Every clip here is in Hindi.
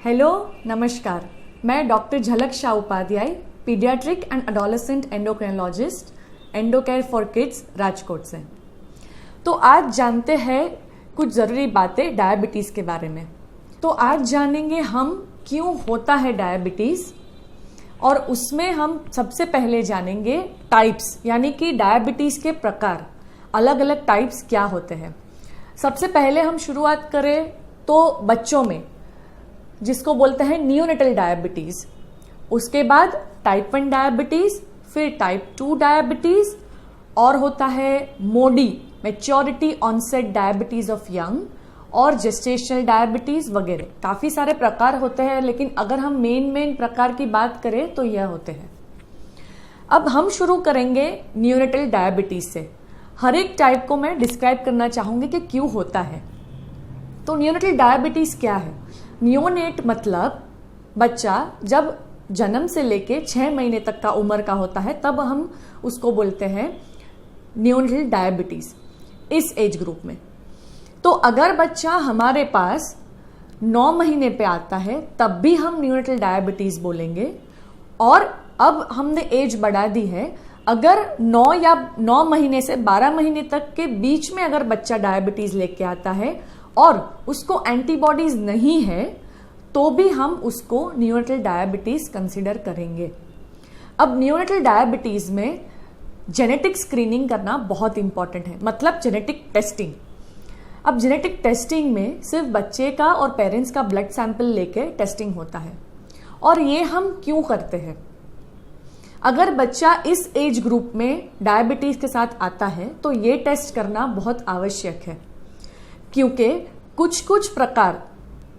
हेलो नमस्कार, मैं doctor Jhalak Shah Upadhyay, paediatric and adolescent endocrinologist, Endocare for kids, Rajkot से। तो आज जानते हैं कुछ ज़रूरी बातें डायबिटीज़ के बारे में। तो आज जानेंगे हम क्यों होता है डायबिटीज़, और उसमें हम सबसे पहले जानेंगे टाइप्स, यानी कि डायबिटीज़ के प्रकार, अलग अलग टाइप्स क्या होते हैं। सबसे पहले हम शुरुआत करें तो बच्चों में, जिसको बोलते हैं नियोनेटल डायबिटीज, उसके बाद टाइप 1 डायबिटीज, फिर टाइप 2 डायबिटीज, और होता है MODY, maturity onset diabetes of young, और जेस्टेशनल डायबिटीज वगैरह। काफी सारे प्रकार होते हैं, लेकिन अगर हम मेन प्रकार की बात करें तो यह होते हैं। अब हम शुरू करेंगे नियोनेटल डायबिटीज से। हर एक टाइप को मैं डिस्क्राइब करना चाहूंगी कि क्यों होता है। तो नियोनेटल डायबिटीज क्या है? नियोनेट मतलब बच्चा जब जन्म से लेके 6 महीने तक का उम्र का होता है, तब हम उसको बोलते हैं नियोनेटल डायबिटीज, इस एज ग्रुप में। तो अगर बच्चा हमारे पास 9 महीने पे आता है तब भी हम नियोनेटल डायबिटीज बोलेंगे। और अब हमने एज बढ़ा दी है, अगर 9 महीने से 12 महीने तक के बीच में अगर बच्चा डायबिटीज लेके आता है और उसको एंटीबॉडीज नहीं है, तो भी हम उसको नियोनेटल डायबिटीज कंसिडर करेंगे। अब नियोनेटल डायबिटीज में जेनेटिक स्क्रीनिंग करना बहुत इंपॉर्टेंट है, मतलब जेनेटिक टेस्टिंग। अब जेनेटिक टेस्टिंग में सिर्फ बच्चे का और पेरेंट्स का ब्लड सैंपल लेके टेस्टिंग होता है। और ये हम क्यों करते हैं? अगर बच्चा इस एज ग्रुप में डायबिटीज के साथ आता है तो ये टेस्ट करना बहुत आवश्यक है, क्योंकि कुछ प्रकार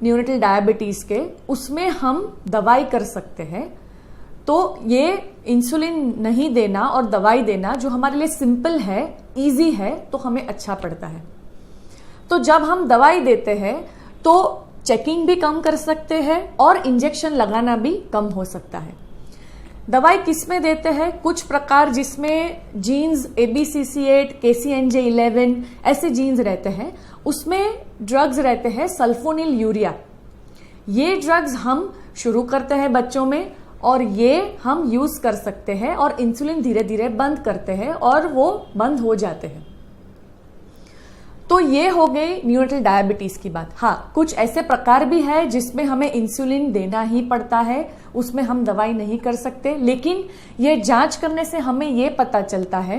नियोनेटल डायबिटीज के, उसमें हम दवाई कर सकते हैं। तो ये इंसुलिन नहीं देना और दवाई देना जो हमारे लिए सिंपल है, इजी है, तो हमें अच्छा पड़ता है। तो जब हम दवाई देते हैं तो चेकिंग भी कम कर सकते हैं और इंजेक्शन लगाना भी कम हो सकता है। दवाई किस में देते हैं? कुछ प्रकार जिसमें जीन्स ABCC8, KCNJ11 ऐसे जीन्स रहते हैं, उसमें ड्रग्स रहते हैं सल्फोनिल यूरिया। ये ड्रग्स हम शुरू करते हैं बच्चों में, और ये हम यूज कर सकते हैं, और इंसुलिन धीरे धीरे बंद करते हैं और वो बंद हो जाते हैं। तो ये हो गई नियोनेटल डायबिटीज की बात। हाँ, कुछ ऐसे प्रकार भी है जिसमें हमें इंसुलिन देना ही पड़ता है, उसमें हम दवाई नहीं कर सकते। लेकिन ये जांच करने से हमें ये पता चलता है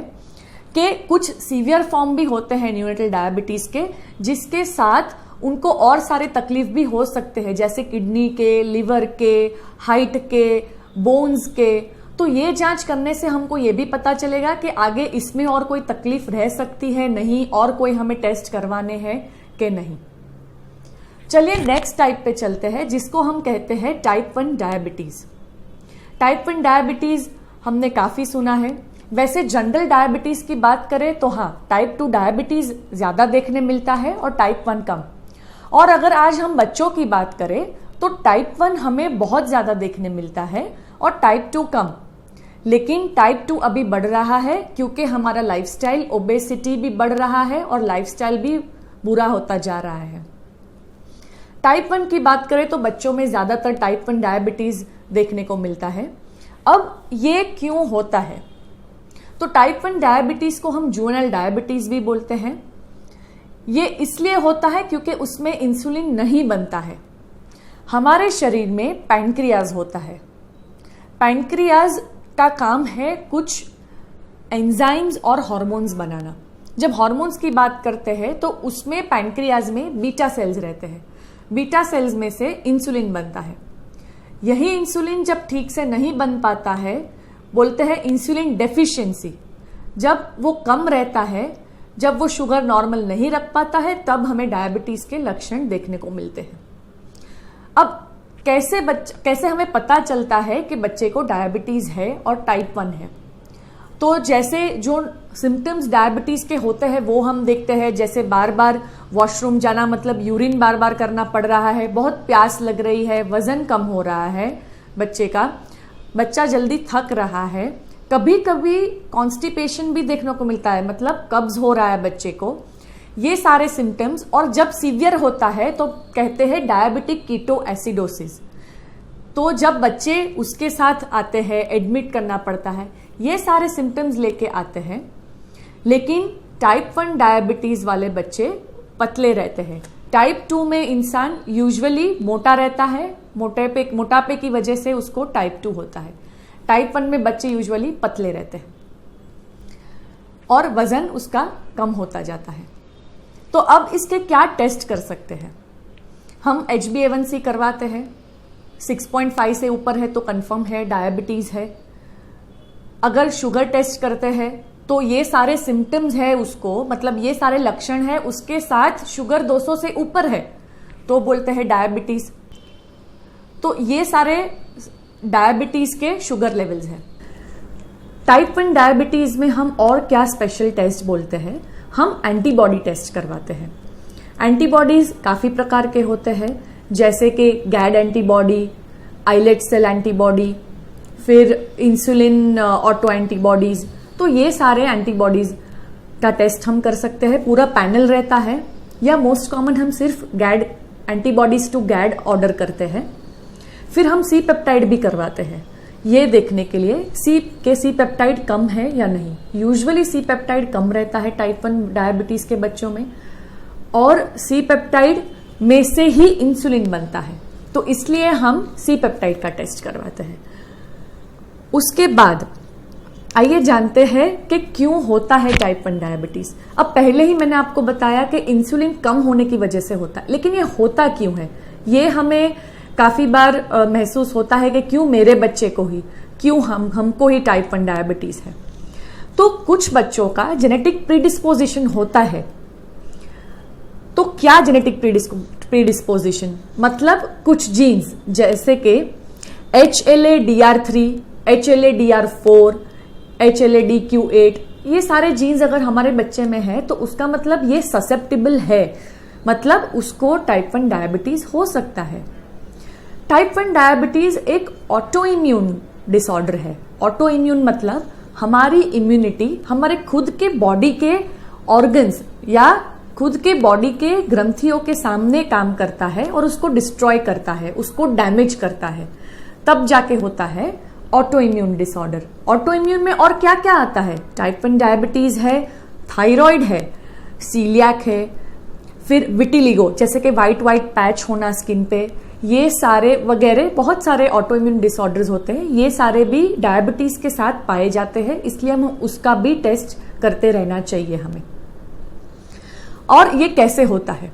कि कुछ सीवियर फॉर्म भी होते हैं नियोनेटल डायबिटीज के, जिसके साथ उनको और सारे तकलीफ भी हो सकते हैं, जैसे किडनी के, लिवर के, हाइट के, बोन्स के। तो ये जांच करने से हमको ये भी पता चलेगा कि आगे इसमें और कोई तकलीफ रह सकती है नहीं, और कोई हमें टेस्ट करवाने हैं कि नहीं। चलिए नेक्स्ट टाइप पे चलते हैं, जिसको हम कहते हैं टाइप 1 डायबिटीज। टाइप 1 डायबिटीज हमने काफी सुना है। वैसे जनरल डायबिटीज की बात करें तो हाँ, टाइप 2 डायबिटीज ज्यादा देखने मिलता है और टाइप 1 कम। और अगर आज हम बच्चों की बात करें तो टाइप 1 हमें बहुत ज्यादा देखने मिलता है और टाइप 2 कम। लेकिन टाइप 2 अभी बढ़ रहा है, क्योंकि हमारा लाइफस्टाइल, ओबेसिटी भी बढ़ रहा है और लाइफस्टाइल भी बुरा होता जा रहा है। टाइप 1 की बात करें तो बच्चों में ज्यादातर टाइप 1 डायबिटीज देखने को मिलता है। अब ये क्यों होता है? तो टाइप 1 डायबिटीज को हम जुवेनाइल डायबिटीज भी बोलते हैं। ये इसलिए होता है क्योंकि उसमें इंसुलिन नहीं बनता है। हमारे शरीर में पैनक्रियाज होता है। पैनक्रियाज का काम है कुछ एंजाइम्स और हार्मोन्स बनाना। जब हार्मोन्स की बात करते हैं तो उसमें पैनक्रियाज में बीटा सेल्स रहते हैं। बीटा सेल्स में से इंसुलिन बनता है। यही इंसुलिन जब ठीक से नहीं बन पाता है, बोलते हैं इंसुलिन डेफिशिएंसी। जब वो कम रहता है, जब वो शुगर नॉर्मल नहीं रख पाता है, तब हमें डायबिटीज के लक्षण देखने को मिलते हैं। अब कैसे हमें पता चलता है कि बच्चे को डायबिटीज है और टाइप 1 है? तो जैसे जो सिम्टम्स डायबिटीज के होते हैं वो हम देखते हैं, जैसे बार बार वॉशरूम जाना, मतलब यूरिन बार बार करना पड़ रहा है, बहुत प्यास लग रही है, वजन कम हो रहा है बच्चे का, बच्चा जल्दी थक रहा है, कभी कभी कॉन्स्टिपेशन भी देखने को मिलता है, मतलब कब्ज हो रहा है बच्चे को, ये सारे सिम्टम्स, और जब सीवियर होता है तो कहते हैं डायबिटिक कीटो एसिडोसिस। तो जब बच्चे उसके साथ आते हैं, एडमिट करना पड़ता है, ये सारे सिम्टम्स लेके आते हैं। लेकिन टाइप 1 डायबिटीज वाले बच्चे पतले रहते हैं। टाइप 2 में इंसान यूजुअली मोटा रहता है, मोटापे की वजह से उसको टाइप 2 होता है। टाइप 1 में बच्चे यूजुअली पतले रहते हैं और वजन उसका कम होता जाता है। तो अब इसके क्या टेस्ट कर सकते हैं? हम HbA1c करवाते हैं, 6.5 से ऊपर है तो कंफर्म है डायबिटीज है। अगर शुगर टेस्ट करते हैं तो ये सारे सिम्टम्स है उसको, मतलब ये सारे लक्षण है, उसके साथ शुगर 200 से ऊपर है तो बोलते हैं डायबिटीज। तो ये सारे डायबिटीज के शुगर लेवल्स हैं। टाइप 1 डायबिटीज में हम और क्या स्पेशल टेस्ट बोलते हैं? हम एंटीबॉडी टेस्ट करवाते हैं। एंटीबॉडीज काफी प्रकार के होते हैं, जैसे कि गैड एंटीबॉडी, आइलेट सेल एंटीबॉडी, फिर इंसुलिन ऑटो एंटीबॉडीज। तो ये सारे एंटीबॉडीज का टेस्ट हम कर सकते हैं। पूरा पैनल रहता है, या मोस्ट कॉमन हम सिर्फ गैड एंटीबॉडीज टू गैड ऑर्डर करते हैं। फिर हम सी पेप्टाइड भी करवाते हैं, ये देखने के लिए सी पेप्टाइड कम है या नहीं। यूजुअली सी पेप्टाइड कम रहता है टाइप 1 डायबिटीज के बच्चों में, और सी पेप्टाइड में से ही इंसुलिन बनता है, तो इसलिए हम सी पेप्टाइड का टेस्ट करवाते हैं। उसके बाद आइए जानते हैं कि क्यों होता है टाइप 1 डायबिटीज। अब पहले ही मैंने आपको बताया कि इंसुलिन कम होने की वजह से होता है, लेकिन ये होता क्यों है? ये हमें काफी बार महसूस होता है कि क्यों मेरे बच्चे को ही, क्यों हमको ही टाइप 1 डायबिटीज है। तो कुछ बच्चों का जेनेटिक प्रीडिस्पोजिशन होता है। तो क्या जेनेटिक प्रीडिस्पोजिशन? मतलब कुछ जीन्स, जैसे कि HLA-DR3, HLA-DR4, HLA-DQ8, ये सारे जीन्स अगर हमारे बच्चे में है तो उसका मतलब ये ससेप्टिबल है, मतलब उसको टाइप 1 डायबिटीज हो सकता है। टाइप 1 डायबिटीज एक ऑटो इम्यून डिसऑर्डर है। ऑटो इम्यून मतलब हमारी इम्यूनिटी हमारे खुद के बॉडी के ऑर्गन्स या खुद के बॉडी के ग्रंथियों के सामने काम करता है और उसको डिस्ट्रॉय करता है, उसको डैमेज करता है, तब जाके होता है auto immune disorder. Auto immune में और क्या क्या आता है? टाइप 1 डायबिटीज है, थायराइड है, सीलियाक है, फिर विटिलिगो जैसे कि व्हाइट पैच होना स्किन पे, ये सारे वगैरह बहुत सारे ऑटो इम्यून डिसऑर्डर्स होते हैं। ये सारे भी डायबिटीज के साथ पाए जाते हैं, इसलिए हम उसका भी टेस्ट करते रहना चाहिए हमें। और ये कैसे होता है?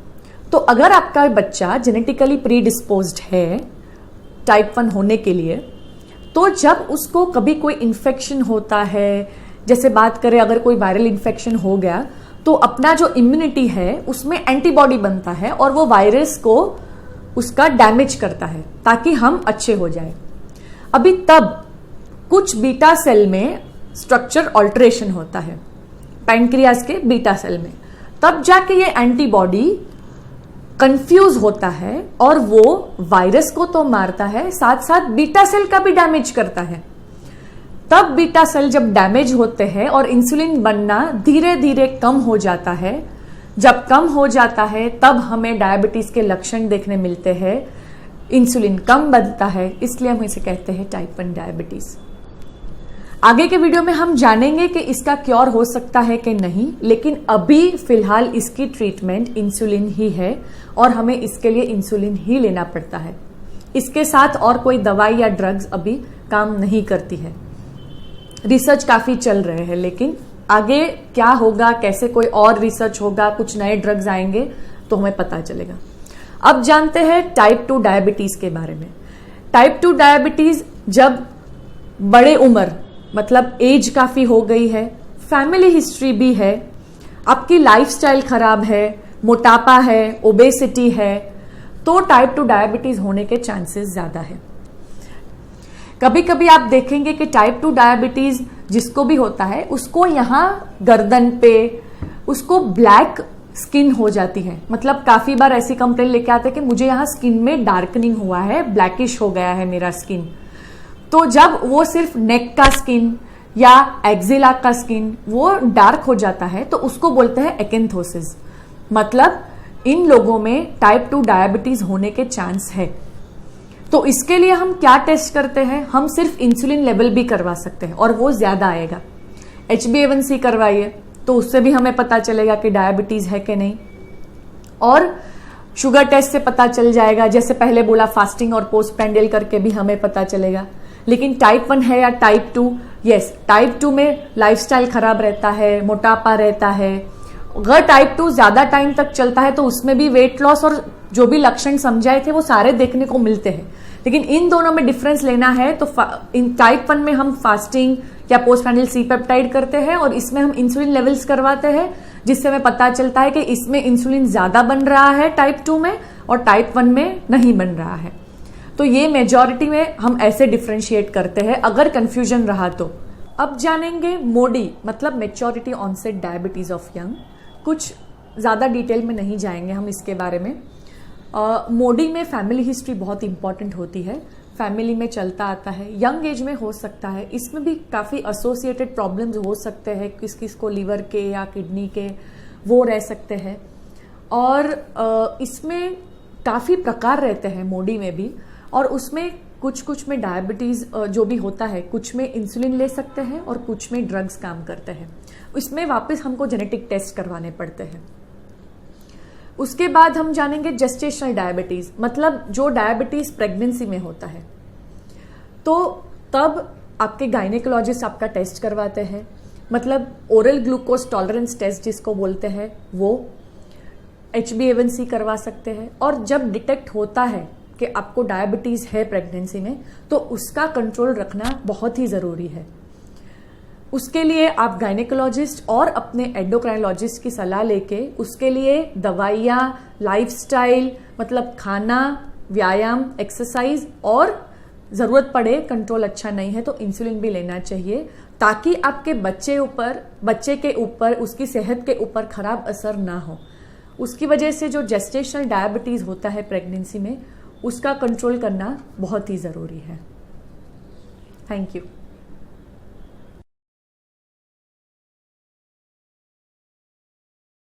तो अगर आपका बच्चा जेनेटिकली प्रीडिस्पोज्ड है टाइप 1 होने के लिए, तो जब उसको कभी कोई इन्फेक्शन होता है, जैसे बात करें अगर कोई वायरल इन्फेक्शन हो गया, तो अपना जो इम्यूनिटी है उसमें एंटीबॉडी बनता है और वो वायरस को उसका डैमेज करता है ताकि हम अच्छे हो जाए। अभी तब कुछ बीटा सेल में स्ट्रक्चर ऑल्टरेशन होता है, पैनक्रियाज के बीटा सेल में, तब जाके ये एंटीबॉडी कंफ्यूज होता है और वो वायरस को तो मारता है, साथ साथ बीटा सेल का भी डैमेज करता है। तब बीटा सेल जब डैमेज होते हैं और इंसुलिन बनना धीरे धीरे कम हो जाता है, जब कम हो जाता है तब हमें डायबिटीज के लक्षण देखने मिलते हैं, इंसुलिन कम बनता है, इसलिए हम इसे कहते हैं टाइप 1 डायबिटीज। आगे के वीडियो में हम जानेंगे कि इसका क्योर हो सकता है कि नहीं, लेकिन अभी फिलहाल इसकी ट्रीटमेंट इंसुलिन ही है और हमें इसके लिए इंसुलिन ही लेना पड़ता है। इसके साथ और कोई दवाई या ड्रग्स अभी काम नहीं करती है। रिसर्च काफी चल रहे हैं, लेकिन आगे क्या होगा, कैसे कोई और रिसर्च होगा, कुछ नए ड्रग्स आएंगे तो हमें पता चलेगा। अब जानते हैं टाइप 2 डायबिटीज के बारे में। टाइप 2 डायबिटीज जब बड़े उम्र मतलब एज काफी हो गई है, फैमिली हिस्ट्री भी है, आपकी लाइफस्टाइल खराब है, मोटापा है, ओबेसिटी है, तो टाइप 2 डायबिटीज होने के चांसेस ज्यादा है। कभी कभी आप देखेंगे कि टाइप 2 डायबिटीज जिसको भी होता है उसको यहाँ गर्दन पे उसको ब्लैक स्किन हो जाती है। मतलब काफी बार ऐसी कंप्लेन लेके आते हैं कि मुझे यहाँ स्किन में डार्कनिंग हुआ है, ब्लैकिश हो गया है मेरा स्किन। तो जब वो सिर्फ नेक का स्किन या एक्जिला का स्किन वो डार्क हो जाता है तो उसको बोलते हैं एकेंथोसिस। मतलब इन लोगों में टाइप 2 डायबिटीज होने के चांस है। तो इसके लिए हम क्या टेस्ट करते हैं? हम सिर्फ इंसुलिन लेवल भी करवा सकते हैं और वो ज्यादा आएगा। HbA1c करवाइए तो उससे भी हमें पता चलेगा कि डायबिटीज है कि नहीं, और शुगर टेस्ट से पता चल जाएगा। जैसे पहले बोला, फास्टिंग और पोस्ट प्रेंडियल करके भी हमें पता चलेगा। लेकिन टाइप 1 है या टाइप 2, यस, टाइप 2 में लाइफस्टाइल खराब रहता है, मोटापा रहता है। अगर टाइप 2 ज्यादा टाइम तक चलता है तो उसमें भी वेट लॉस और जो भी लक्षण समझाए थे वो सारे देखने को मिलते हैं। लेकिन इन दोनों में डिफरेंस लेना है तो इन टाइप 1 में हम फास्टिंग या पोस्ट प्रेंडियल सी पेप्टाइड करते हैं और इसमें हम इंसुलिन लेवल्स करवाते हैं, जिससे हमें पता चलता है कि इसमें इंसुलिन ज्यादा बन रहा है टाइप 2 में और टाइप 1 में नहीं बन रहा है। तो ये मेजॉरिटी में हम ऐसे डिफ्रेंशिएट करते हैं अगर कंफ्यूजन रहा तो। अब जानेंगे मोडी मतलब maturity onset diabetes of young. कुछ ज्यादा डिटेल में नहीं जाएंगे हम इसके बारे में। मोडी में फैमिली हिस्ट्री बहुत इंपॉर्टेंट होती है, फैमिली में चलता आता है, यंग एज में हो सकता है। इसमें भी काफी एसोसिएटेड प्रॉब्लम्स हो सकते हैं, किस किस को लिवर के या किडनी के वो रह सकते हैं। और इसमें काफी प्रकार रहते हैं मोडी में भी, और उसमें कुछ में डायबिटीज जो भी होता है, कुछ में इंसुलिन ले सकते हैं और कुछ में ड्रग्स काम करते हैं। इसमें वापस हमको जेनेटिक टेस्ट करवाने पड़ते हैं। उसके बाद हम जानेंगे जेस्टेशनल डायबिटीज, मतलब जो डायबिटीज प्रेगनेंसी में होता है। तो तब आपके गायनेकोलॉजिस्ट आपका टेस्ट करवाते हैं, मतलब ओरल ग्लूकोज टॉलरेंस टेस्ट जिसको बोलते हैं वो, HbA1c करवा सकते हैं। और जब डिटेक्ट होता है कि आपको डायबिटीज है प्रेगनेंसी में, तो उसका कंट्रोल रखना बहुत ही जरूरी है। उसके लिए आप गायनेकोलॉजिस्ट और अपने एंडोक्राइनोलॉजिस्ट की सलाह लेके उसके लिए दवाइयाँ, लाइफस्टाइल मतलब खाना, व्यायाम, एक्सरसाइज, और जरूरत पड़े कंट्रोल अच्छा नहीं है तो इंसुलिन भी लेना चाहिए, ताकि आपके बच्चे के ऊपर उसकी सेहत के ऊपर खराब असर ना हो। उसकी वजह से जो जेस्टेशनल डायबिटीज होता है प्रेगनेंसी में, उसका कंट्रोल करना बहुत ही जरूरी है। Thank you.